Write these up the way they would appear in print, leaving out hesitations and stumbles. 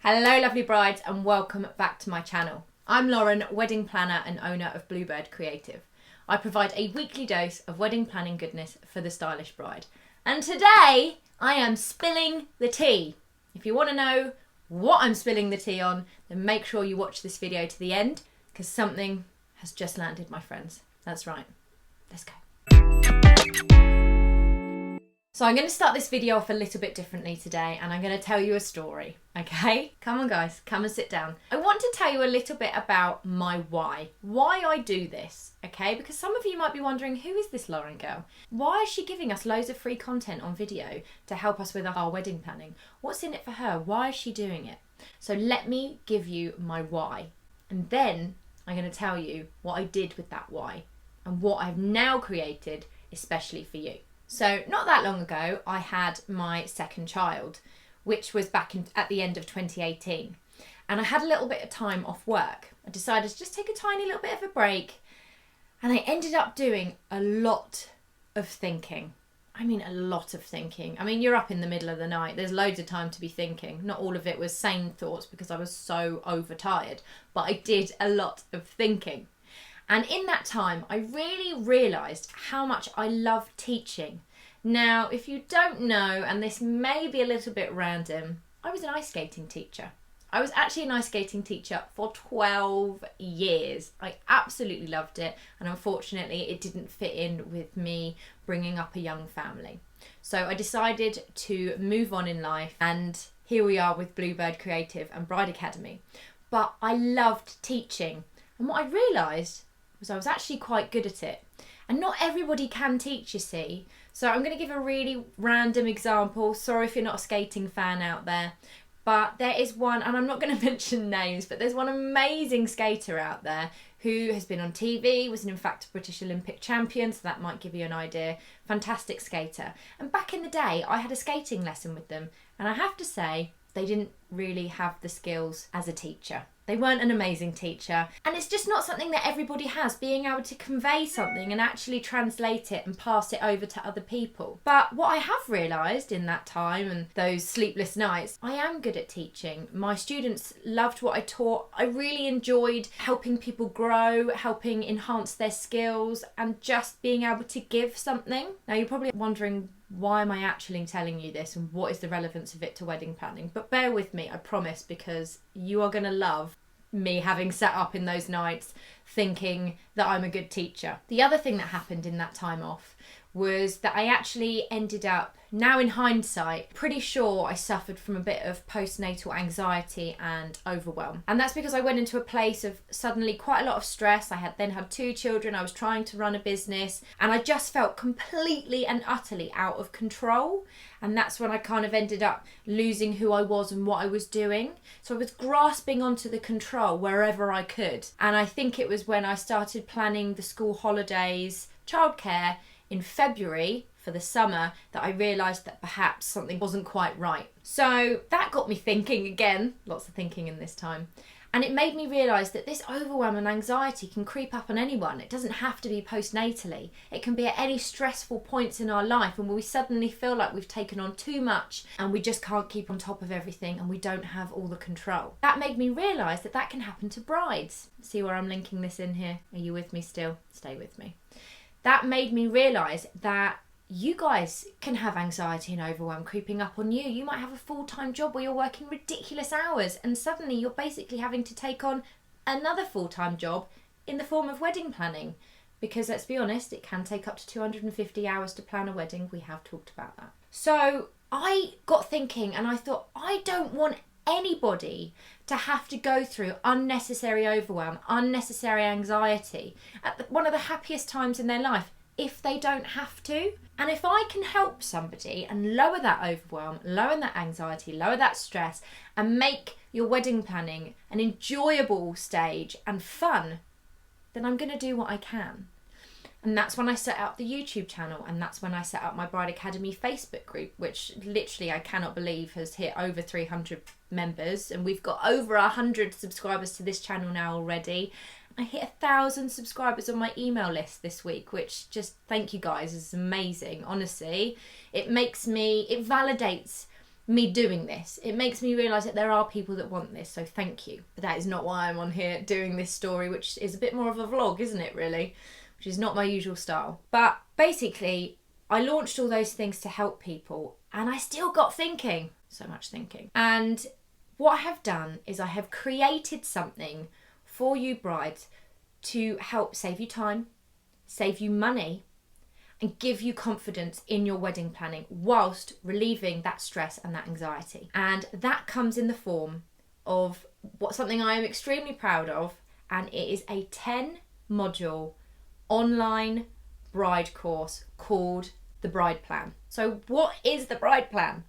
Hello lovely brides and welcome back to my channel. I'm Lauren, wedding planner and owner of Bluebird Creative. I provide a weekly dose of wedding planning goodness for the stylish bride. And today I am spilling the tea. If you want to know what I'm spilling the tea on, then make sure you watch this video to the end because something has just landed, my friends. That's right. Let's go. So I'm going to start this video off a little bit differently today and I'm going to tell you a story, okay? Come on guys, come and sit down. I want to tell you a little bit about my why I do this, okay? Because some of you might be wondering, who is this Lauren girl? Why is she giving us loads of free content on video to help us with our wedding planning? What's in it for her? Why is she doing it? So let me give you my why and then I'm going to tell you what I did with that why and what I've now created especially for you. So not that long ago, I had my second child, which was back at the end of 2018. And I had a little bit of time off work. I decided to just take a tiny little bit of a break. And I ended up doing a lot of thinking. I mean, a lot of thinking. I mean, you're up in the middle of the night. There's loads of time to be thinking. Not all of it was sane thoughts because I was so overtired. But I did a lot of thinking. And in that time, I really realised how much I love teaching. Now, if you don't know, and this may be a little bit random, I was an ice skating teacher. I was actually an ice skating teacher for 12 years. I absolutely loved it. And unfortunately, it didn't fit in with me bringing up a young family. So I decided to move on in life. And here we are with Bluebird Creative and Bride Academy. But I loved teaching. And what I realised was I was actually quite good at it. And not everybody can teach, you see. So I'm going to give a really random example. Sorry if you're not a skating fan out there. But there is one, and I'm not going to mention names, but there's one amazing skater out there who has been on TV, was in fact a British Olympic champion, so that might give you an idea. Fantastic skater. And back in the day, I had a skating lesson with them. And I have to say, they didn't really have the skills as a teacher. They weren't an amazing teacher. And it's just not something that everybody has, being able to convey something and actually translate it and pass it over to other people. But what I have realised in that time and those sleepless nights, I am good at teaching. My students loved what I taught. I really enjoyed helping people grow, helping enhance their skills and just being able to give something. Now you're probably wondering, why am I actually telling you this and what is the relevance of it to wedding planning? But bear with me, I promise, because you are going to love me having sat up in those nights thinking that I'm a good teacher. The other thing that happened in that time off was that I actually ended up, now in hindsight, pretty sure I suffered from a bit of postnatal anxiety and overwhelm. And that's because I went into a place of suddenly quite a lot of stress. I had then had 2 children, I was trying to run a business, and I just felt completely and utterly out of control. And that's when I kind of ended up losing who I was and what I was doing. So I was grasping onto the control wherever I could. And I think it was when I started planning the school holidays, childcare, in February for the summer that I realised that perhaps something wasn't quite right. So that got me thinking again, lots of thinking in this time. And it made me realise that this overwhelm and anxiety can creep up on anyone. It doesn't have to be postnatally. It can be at any stressful points in our life and when we suddenly feel like we've taken on too much and we just can't keep on top of everything and we don't have all the control. That made me realise that that can happen to brides. See where I'm linking this in here? Are you with me still? Stay with me. That made me realise that you guys can have anxiety and overwhelm creeping up on you. You might have a full-time job where you're working ridiculous hours and suddenly you're basically having to take on another full-time job in the form of wedding planning. Because let's be honest, it can take up to 250 hours to plan a wedding. We have talked about that. So I got thinking and I thought, I don't want anybody to have to go through unnecessary overwhelm, unnecessary anxiety at one of the happiest times in their life if they don't have to. And if I can help somebody and lower that overwhelm, lower that anxiety, lower that stress and make your wedding planning an enjoyable stage and fun, then I'm going to do what I can. And that's when I set up the YouTube channel and that's when I set up my Bride Academy Facebook group, which literally I cannot believe has hit over 300 members and we've got over 100 subscribers to this channel now already. I hit 1,000 subscribers on my email list this week, which just, thank you guys, is amazing. Honestly, it validates me doing this. It makes me realise that there are people that want this, so thank you. But that is not why I'm on here doing this story, which is a bit more of a vlog, isn't it, really? Which is not my usual style. But basically, I launched all those things to help people, and I still got thinking. So much thinking. And what I have done is I have created something for you brides to help save you time, save you money, and give you confidence in your wedding planning whilst relieving that stress and that anxiety. And that comes in the form of something I am extremely proud of, and it is a 10-module online bride course called the Bride Plan. So what is the Bride Plan?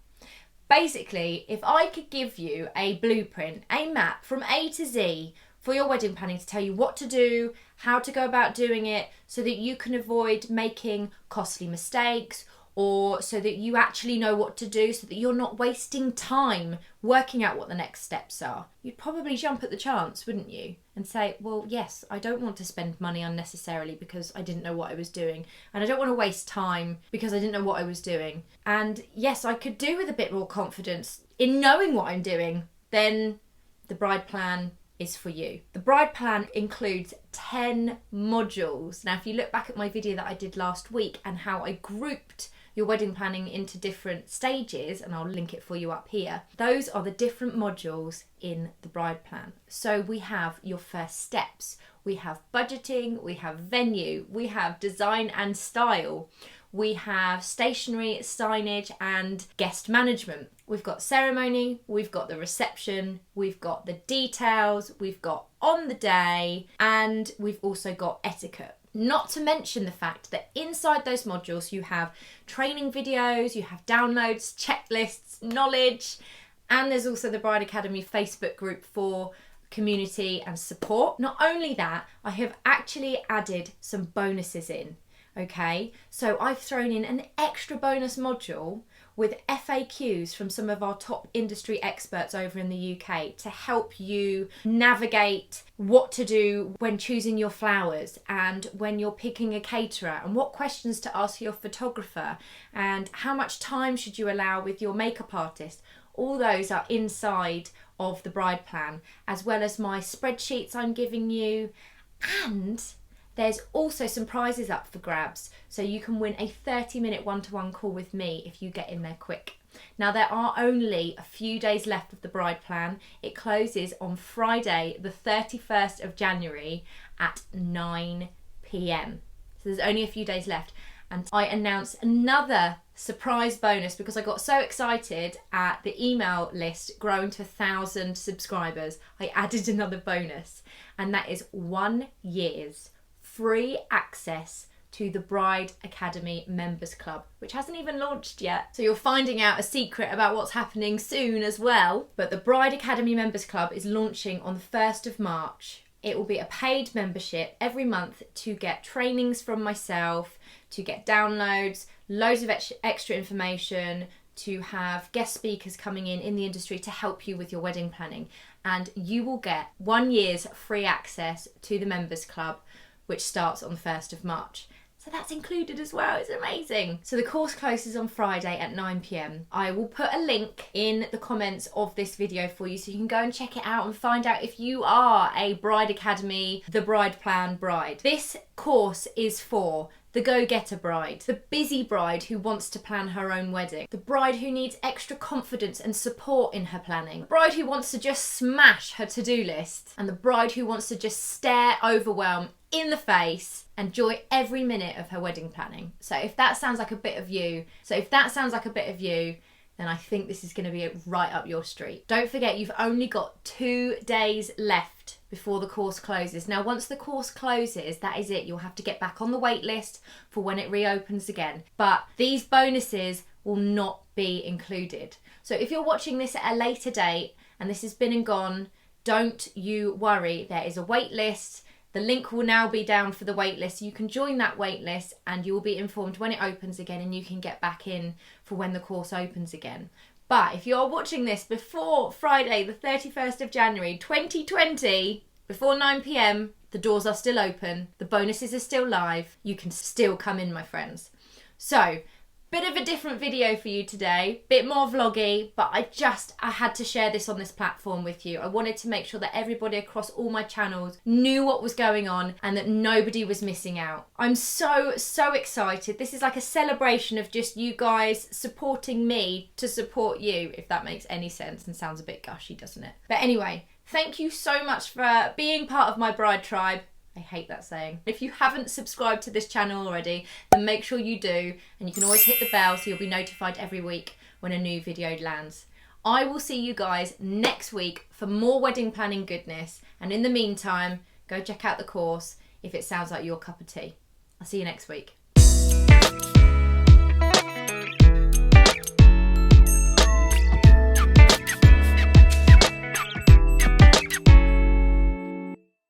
Basically, if I could give you a blueprint, a map from A to Z for your wedding planning to tell you what to do, how to go about doing it, so that you can avoid making costly mistakes, or so that you actually know what to do, so that you're not wasting time working out what the next steps are, you'd probably jump at the chance, wouldn't you? And say, well, yes, I don't want to spend money unnecessarily because I didn't know what I was doing. And I don't want to waste time because I didn't know what I was doing. And yes, I could do with a bit more confidence in knowing what I'm doing. Then the Bride Plan is for you. The Bride Plan includes 10 modules. Now, if you look back at my video that I did last week and how I grouped your wedding planning into different stages, and I'll link it for you up here, those are the different modules in the Bride Plan. So we have your first steps, we have budgeting, we have venue, we have design and style, we have stationery, signage and guest management. We've got ceremony, we've got the reception, we've got the details, we've got on the day, and we've also got etiquette. Not to mention the fact that inside those modules you have training videos, you have downloads, checklists, knowledge, and there's also the Bride Academy Facebook group for community and support. Not only that, I have actually added some bonuses in. Okay, so I've thrown in an extra bonus module with FAQs from some of our top industry experts over in the UK to help you navigate what to do when choosing your flowers and when you're picking a caterer, and what questions to ask your photographer, and how much time should you allow with your makeup artist. All those are inside of the Bride Plan, as well as my spreadsheets I'm giving you, and there's also some prizes up for grabs, so you can win a 30-minute one-to-one call with me if you get in there quick. Now, there are only a few days left of the Bride Plan. It closes on Friday, the 31st of January at 9 p.m. So there's only a few days left. And I announced another surprise bonus because I got so excited at the email list growing to 1,000 subscribers. I added another bonus, and that is 1 year's free access to the Bride Academy Members Club, which hasn't even launched yet. So you're finding out a secret about what's happening soon as well. But the Bride Academy Members Club is launching on the 1st of March. It will be a paid membership every month to get trainings from myself, to get downloads, loads of extra information, to have guest speakers coming in the industry to help you with your wedding planning. And you will get 1 year's free access to the Members Club, which starts on the 1st of March. So that's included as well. It's amazing. So the course closes on Friday at 9 p.m. I will put a link in the comments of this video for you so you can go and check it out and find out if you are a Bride Academy, the Bride Plan bride. This course is for the go-getter bride, the busy bride who wants to plan her own wedding, the bride who needs extra confidence and support in her planning, the bride who wants to just smash her to-do list, and the bride who wants to just stare overwhelm in the face and enjoy every minute of her wedding planning. So if that sounds like a bit of you, then I think this is going to be right up your street. Don't forget, you've only got 2 days left before the course closes. Now, once the course closes, that is it. You'll have to get back on the wait list for when it reopens again. But these bonuses will not be included. So if you're watching this at a later date and this has been and gone, don't you worry. There is a wait list. The link will now be down for the wait list. You can join that wait list and you will be informed when it opens again, and you can get back in for when the course opens again. But if you're watching this before Friday, the 31st of January 2020, before 9 p.m, the doors are still open. The bonuses are still live. You can still come in, my friends. So Bit of a different video for you today, bit more vloggy, but I had to share this on this platform with you. I wanted to make sure that everybody across all my channels knew what was going on and that nobody was missing out. I'm so excited. This is like a celebration of just you guys supporting me to support you, if that makes any sense and sounds a bit gushy, doesn't it? But anyway, thank you so much for being part of my bride tribe. I hate that saying. If you haven't subscribed to this channel already, then make sure you do, and you can always hit the bell so you'll be notified every week when a new video lands. I will see you guys next week for more wedding planning goodness, and in the meantime, go check out the course if it sounds like your cup of tea. I'll see you next week.